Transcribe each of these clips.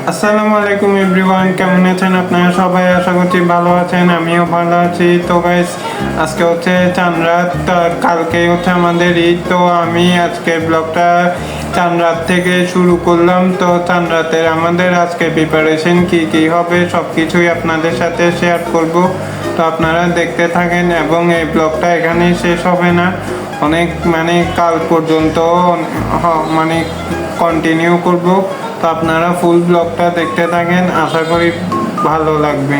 আসসালামু আলাইকুম এভরিওয়ান, কেমন আছেন আপনারা সবাই? আশা করছি ভালো আছেন, আমিও ভালো আছি। তো গাইস, আজকে হচ্ছে চাঁদ রাত, কালকে হচ্ছে আমাদের ঈদ। তো আমি আজকে ব্লগটা চাঁদ রাত থেকে শুরু করলাম। তো চাঁদ রাতের আমাদের আজকে প্রিপারেশন কি হবে সব কিছুই আপনাদের সাথে শেয়ার করব। তো আপনারা দেখতে থাকেন এবং এই ব্লগটা এখানেই শেষ হবে না, অনেক কাল পর্যন্ত কন্টিনিউ করব। তো আপনারা ফুল ব্লগটা দেখতে থাকেন, আশা করি ভালো লাগবে।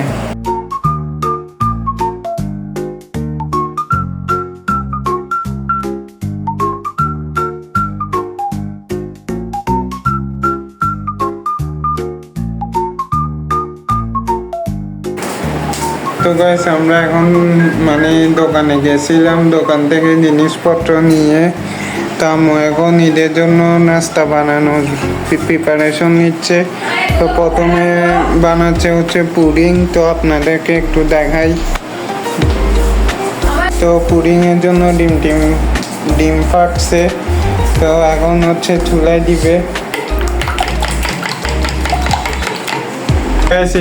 তো গাইস, আমরা এখন দোকানে গেছিলাম, দোকান থেকে জিনিসপত্র নিয়ে আম্মু এখন ঈদের জন্য নাস্তা বানানোর প্রিপারেশন নিচ্ছে। তো প্রথমে বানাচ্ছে হচ্ছে পুডিং। তো আপনাদেরকে একটু দেখাই। তো পুডিংয়ের জন্য ডিম ফাটছে। তো এখন হচ্ছে চুলায় দিবে।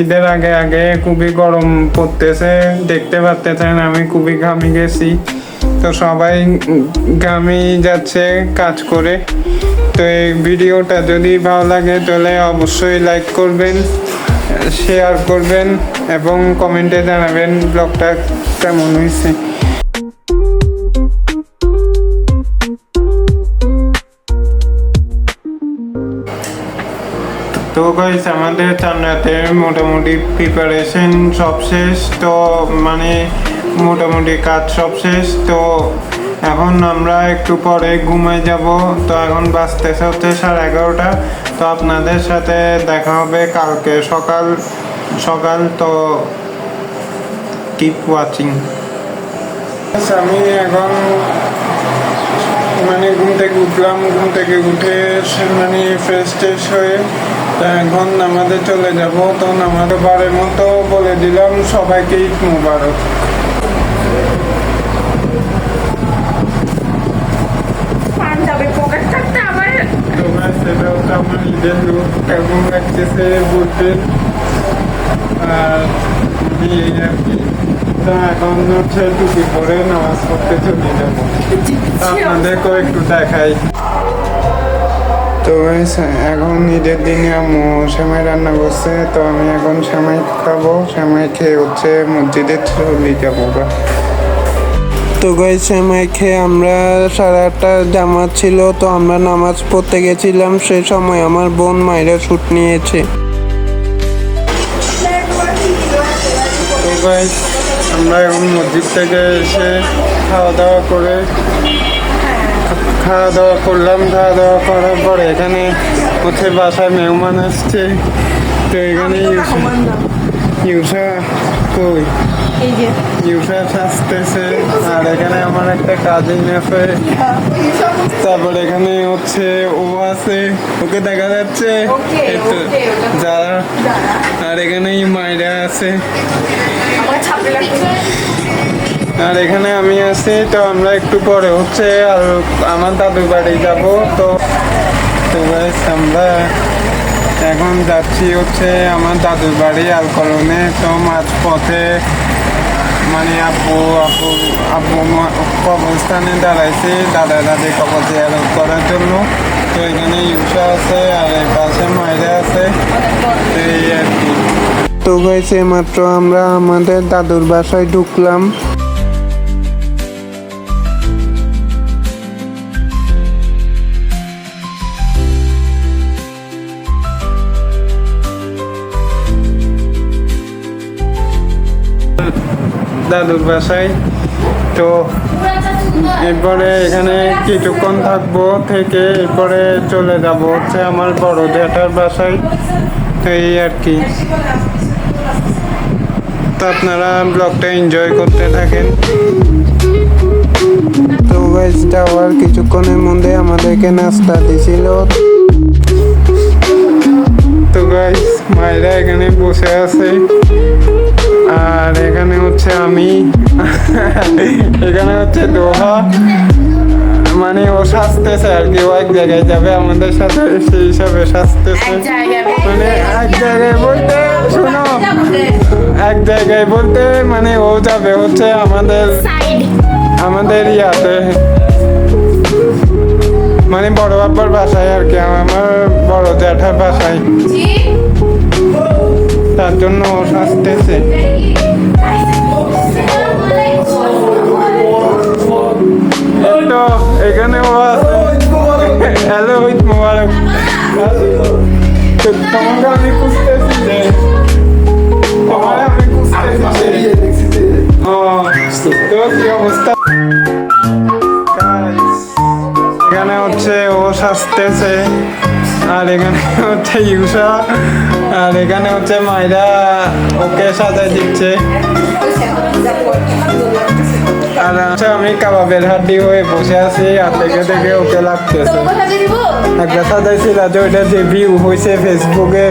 ঈদের আগে আগে খুবই গরম পড়তেছে, দেখতে পাচ্ছেন আমি খুবই ঘামি গেছি। তো সবাই ঘামি যাচ্ছে কাজ করে। তো এই ভিডিওটা যদি ভালো লাগে তাহলে অবশ্যই লাইক করবেন, শেয়ার করবেন এবং কমেন্টে জানাবেন ব্লগটা কেমন হয়েছে। তো গাইস, আমাদের চাঁদ রাতের মোটামুটি প্রিপারেশন সব শেষ। তো মোটামুটি কাজ সব শেষ। তো এখন আমরা একটু পরে ঘুমায় যাব। তো এখন বাজতেছে হচ্ছে 11:30। তো আপনাদের সাথে দেখা হবে কালকে সকাল। তো কিপ ওয়াচিং। আমি এখন ঘুম থেকে উঠলাম, ঘুম থেকে উঠে ফ্রেশ হয়ে এখন আমাদের চলে যাব। তো আমাদের বারের মতো বলে দিলাম সবাইকে ঈদ মুবারক। সেটা হচ্ছে আমার ঈদের লুক, কেমন লাগতেছে বলবেন। আর আর কি, তো এখন হচ্ছে টুপি পরে নামাজ পড়তে চলে যাবো। আপনাদেরকেও একটু দেখাই। তো এখন ঈদের দিনে আম্মু সেমাই রান্না করছে। তো আমি এখন সেমাই খাবো, সেমাই খেয়ে হচ্ছে মসজিদে চলে যাবো। তো গাইস, সেমাই খেয়ে আমরা 8:30 জামাত ছিল। তো আমরা নামাজ পড়তে গেছিলাম, সে সময় আমার বোন মাইরা শুট নিয়েছে। তো গাইস, আমরা এখন মসজিদ থেকে এসে খাওয়া দাওয়া করলাম। খাওয়া দাওয়া করার পরে এখানে হচ্ছে বাসায় মেহমান আসছে। তো এখানে ইউসা আসতেছে। আর এখানে আমার একটা কাজিন আছে। তারপর এখানে হচ্ছে ও আছে, ওকে দেখা যাচ্ছে যারা। আর এখানে মাইরা আছে, আর এখানে আমি আছি। তো আমরা একটু পরে হচ্ছে আর আমার দাদুর বাড়ি যাব। তো আমরা এখন যাচ্ছি হচ্ছে আমার দাদুর বাড়ি আলকলনে। তো মাঝপথে আব্বু কবরস্থানে দাঁড়াইছি, দাদি কবর জিয়ারত করার জন্য। তো এখানে ইউসা আছে আর এই পাশে মাইরা আছে, এই আর কি। তো গাইস, মাত্র আমরা আমাদের দাদুর বাসায় ঢুকলাম। দাদুর বাসায়। তো এরপরে এখানে কিছুক্ষণ থাকবো, থেকে এরপরে চলে যাব হচ্ছে আমার বড় জ্যাঠার বাসায়। তো এই আর কি। তো আপনারা ব্লগটা এনজয় করতে থাকেন। তো গাইস, যাওয়ার কিছুক্ষণের মধ্যে আমাদেরকে নাস্তা দিছিল। তো গাইস, মায়েরা এখানে বসে আছে আর এখানে হচ্ছে আমি, এখানে হচ্ছে দোহা। ও সাজতেছে আর কি, ও এক জায়গায় যাবে আমাদের সাথে, সেই হিসাবে সাজতেছে। এক জায়গায় বলতে শোনো, এক জায়গায় বলতে মানে ও যাবে হচ্ছে আমাদের ইয়াতে, মানে বড় বাবার বাসায় আর কি, আমার বড় জ্যাঠার বাসায়, তার জন্য ও আসতেছে। তো এখানে ও আছে। হ্যালো ঈদ মোবারক। তোমাকে আমি খুঁজতেছি যে তোমার আমি খুঁজতেছি। ও তো কি অবস্থা? এখানে হচ্ছে ও সাজতেছে, আর এখানে হচ্ছে ইউসা, আর এখানে হচ্ছে মাইরা ওকে সাজাই দিচ্ছে। আর আমি কাবাবের হাড্ডি হয়ে বসে আছি, আর দেখে দেখে ওকে লাগতেছে। একটা সাজাইছিল যে ওইটা যে ভিউ হয়েছে ফেসবুকে।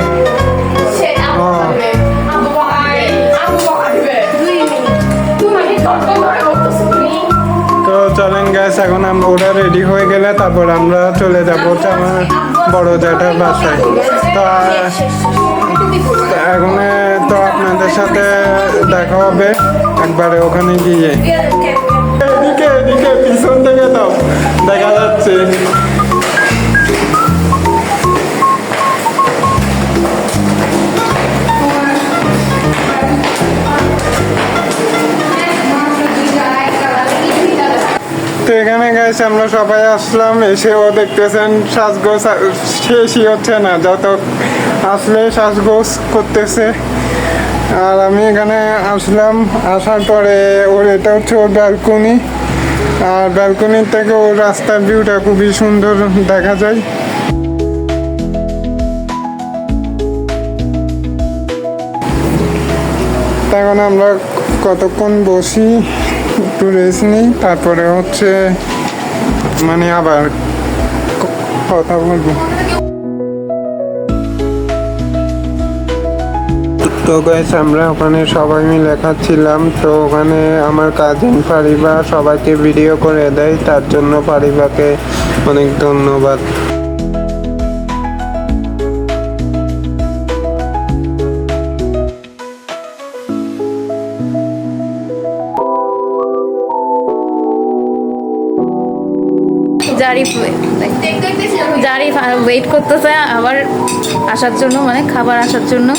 তো চলেন গাইস, এখন আমরা ওরা রেডি হয়ে গেলে তারপর আমরা চলে যাবো হচ্ছে আমার বড় জ্যাঠার বাসায়। তো এখন তো আপনাদের সাথে দেখা হবে একবারে ওখানে গিয়ে। এদিকে এদিকে পিছন থেকে তো দেখা যাচ্ছে। তো এখানে গাইছে আমরা সবাই আসলাম, এসেও দেখতেছেন সাজগোজ শেষই হচ্ছে না, যত আসলে সাজগোজ করতেছে। আর আমি এখানে আসলাম, আসার পরে ওর এটা হচ্ছে ওর ব্যালকনি, আর ব্যালকনির থেকে ওর রাস্তার ভিউটা খুবই সুন্দর দেখা যায়। তখন আমরা কতক্ষণ বসি, একটু রেস্ট নিই, তারপরে হচ্ছে মানে আবার কথা বলবো। তো গাইস আমরা ওখানে সবাই মিলে খাচ্ছিলাম, তো ওখানে আমার কাজিন ফারিবা সবাইকে ভিডিও করে দেয়, তার জন্য ফারিবাকে অনেক ধন্যবাদ। জারিফ ওয়েট করতেছে আবার আসার জন্য, মানে খাবার আসার জন্য।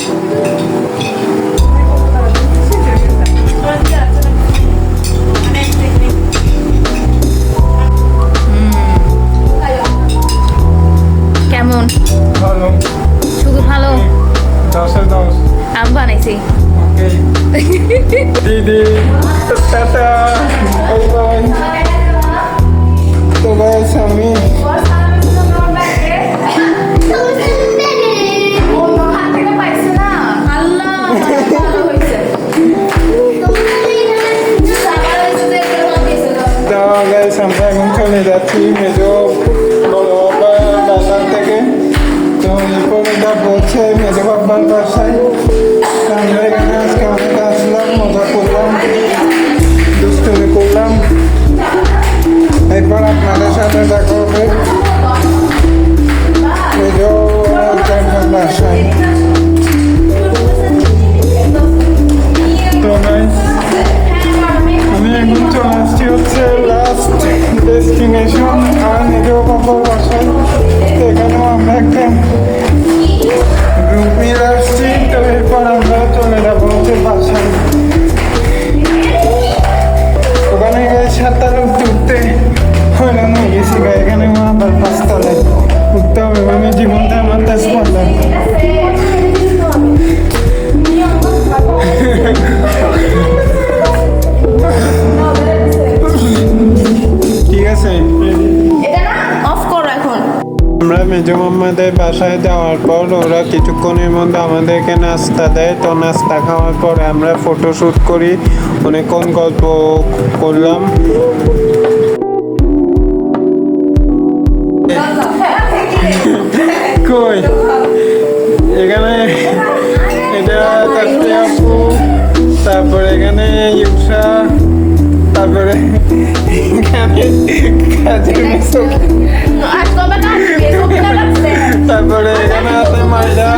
কেমন? ভালো, শুধু ভালো? 10 এ 10। আমি বানাইছি। দিদি টাটা, বাই বাই। তো গাইস আমি আমরা এখন চলে যাচ্ছি মেজো বড় বাবার বাসার থেকে। তো এরপরে যাবো হচ্ছে মেজো বাবার বাসায়। আমরা এখানে আজকে অনেক আসলাম, মজা করলাম, দুষ্টুমি করলাম। এরপর আপনাদের সাথে দেখা হবে মেজো বাবার বাসায়। তো আমি এখন চলে আসছি হচ্ছে লাস্ট ডেস্টিনেশন, আর মেজো বাবার বাসায়। এখানেও আমরা একটা গ্রুপ মিলে আসছি। তো এরপর আমরা চলে যাবো হচ্ছে বাসায়। ওখানে সাতটা লোক উঠতে হয়রান হয়ে গেছি, এখানে আবার 5 তলায় উঠতে হবে, মানে জীবনটা আমার তেজ পড়লাম। ঠিক আছে, অফ করো এখন। আমরা মেজো মামাদের বাসায় যাওয়ার পর ওরা কিছুক্ষণের মধ্যে আমাদেরকে নাস্তা দেয়। তো নাস্তা খাওয়ার পরে আমরা ফটোশ্যুট করি, অনেকক্ষণ গল্প করলাম। কই এখানে এটা কাটতে আপু, তারপরে এখানে ইউসা, তারপরে তারপরে এখানে আছে মাইরা,